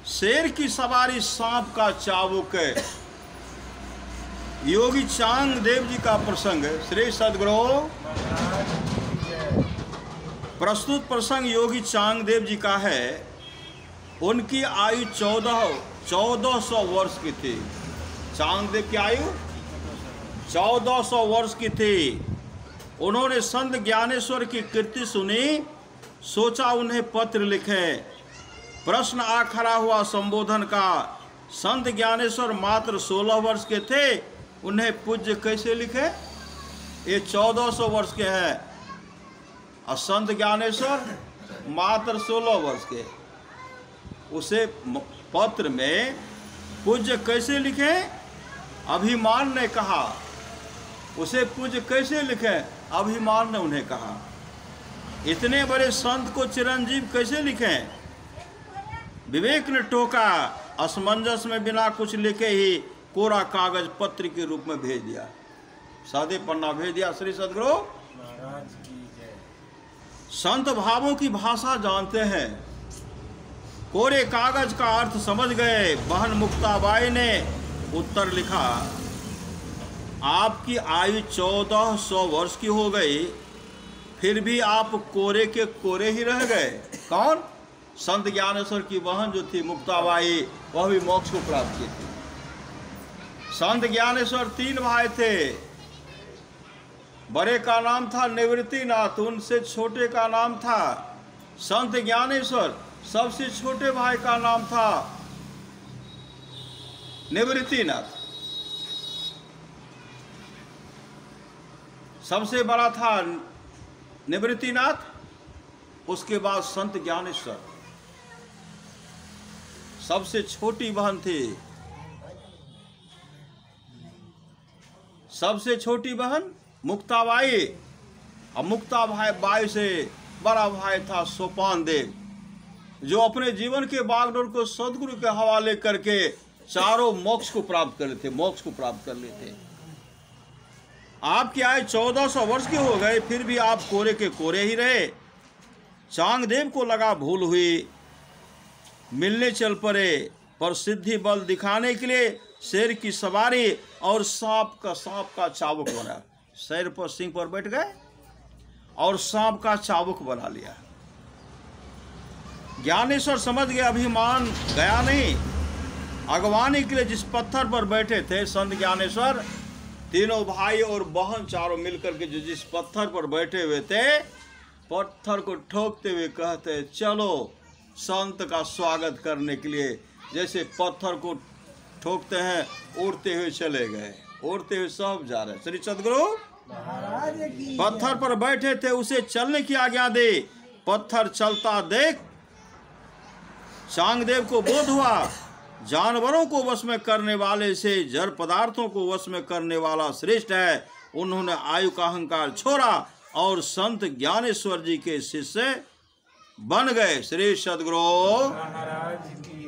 शेर की सवारी सांप का चाबुक। योगी चांग देव जी का प्रसंग। श्री सद्गुरु प्रस्तुत प्रसंग योगी चांग देव जी का है। उनकी आयु 1400 वर्ष की थी। चांग देव की आयु 1400 वर्ष की थी। उन्होंने संत ज्ञानेश्वर की कीर्ति सुनी, सोचा उन्हें पत्र लिखे। प्रश्न आ खड़ा हुआ संबोधन का। संत ज्ञानेश्वर मात्र 16 वर्ष के थे, उन्हें पूज्य कैसे लिखे? ये 1400 वर्ष के हैं और संत ज्ञानेश्वर मात्र 16 वर्ष के। उसे पत्र में पूज्य कैसे लिखे? अभिमान ने कहा। उसे पूज्य कैसे लिखे? अभिमान ने उन्हें कहा। इतने बड़े संत को चिरंजीव कैसे लिखें? विवेक ने टोका। असमंजस में बिना कुछ लिखे ही कोरा कागज पत्र के रूप में भेज दिया। सादे पन्ना भेज दिया। श्री सद्गुरु महाराज की जय। संत भावों की भाषा जानते हैं। कोरे कागज का अर्थ समझ गए। बहन मुक्ताबाई ने उत्तर लिखा, आपकी आयु 1400 वर्ष की हो गई, फिर भी आप कोरे के कोरे ही रह गए। कौन? संत ज्ञानेश्वर की बहन जो थी मुक्ताबाई, वह भी मोक्ष को प्राप्त की थी। संत ज्ञानेश्वर 3 भाई थे। बड़े का नाम था निवृत्तिनाथ, उनसे छोटे का नाम था संत ज्ञानेश्वर। सबसे छोटे भाई का नाम था निवृत्तिनाथ। सबसे बड़ा था निवृत्तिनाथ, उसके बाद संत ज्ञानेश्वर। सबसे छोटी बहन थी, सबसे छोटी बहन मुक्ताबाई। और मुक्ताबाई से बड़ा भाई था सोपान देव, जो अपने जीवन के बागडोर को सदगुरु के हवाले करके चारों मोक्ष को प्राप्त कर लेते, मोक्ष को प्राप्त कर लेते। आपकी आयु 1400 वर्ष की हो गए, फिर भी आप कोरे के कोरे ही रहे। चांग देव को लगा भूल हुई, मिलने चल पड़े। पर सिद्धि बल दिखाने के लिए शेर की सवारी और सांप का चाबुक बना। शेर पर सिंह पर बैठ गए और सांप का चाबुक बना लिया। ज्ञानेश्वर समझ गए अभिमान गया नहीं। अगवानी के लिए जिस पत्थर पर बैठे थे संत ज्ञानेश्वर, तीनों भाई और बहन चारों मिलकर के जिस पत्थर पर बैठे हुए थे, पत्थर को ठोकते हुए कहते, चलो संत का स्वागत करने के लिए। जैसे पत्थर को ठोकते हैं, उड़ते हुए चले गए, उड़ते हुए सब जा रहे। श्री सद्गुरु महाराज की। पत्थर पर बैठे थे, उसे चलने की आज्ञा दे। पत्थर चलता देख चांगदेव को बोध हुआ, जानवरों को वश में करने वाले से जड़ पदार्थों को वश में करने वाला श्रेष्ठ है। उन्होंने आयु का अहंकार छोड़ा और संत ज्ञानेश्वर जी के शिष्य बन गए। श्री सद्गुरु महाराज की।